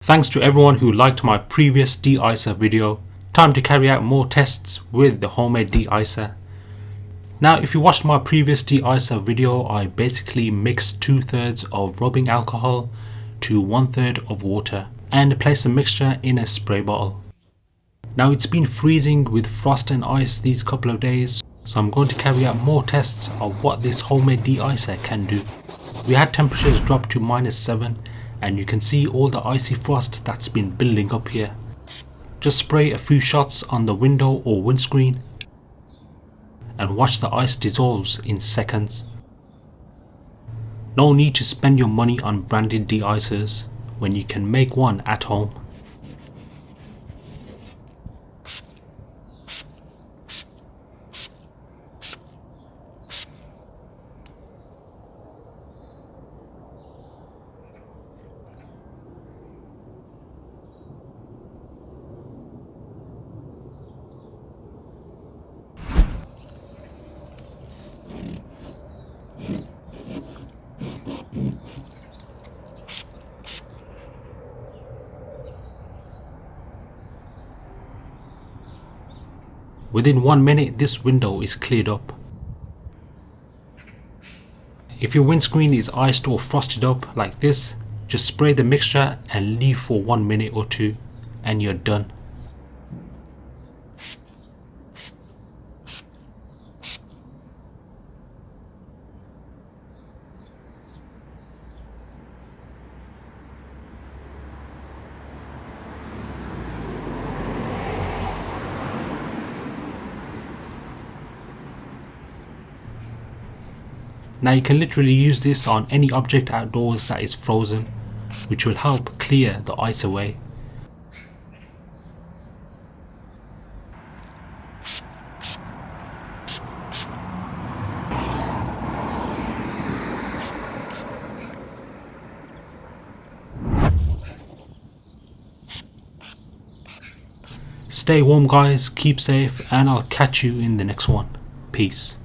Thanks to everyone who liked my previous De-Icer video. Time to carry out more tests with the homemade De-Icer. Now if you watched my previous De-Icer video, I basically mixed 2/3 of rubbing alcohol to 1/3 of water and placed the mixture in a spray bottle. Now it's been freezing with frost and ice these couple of days, so I'm going to carry out more tests of what this homemade De-Icer can do. We had temperatures drop to -7 and you can see all the icy frost that's been building up here. Just spray a few shots on the window or windscreen and watch the ice dissolves in seconds. No need to spend your money on branded de-icers when you can make one at home. Within 1 minute this window is cleared up. If your windscreen is iced or frosted up like this, just spray the mixture and leave for 1 minute or two and you're done. Now you can literally use this on any object outdoors that is frozen, which will help clear the ice away. Stay warm guys, keep safe, and I'll catch you in the next one. Peace.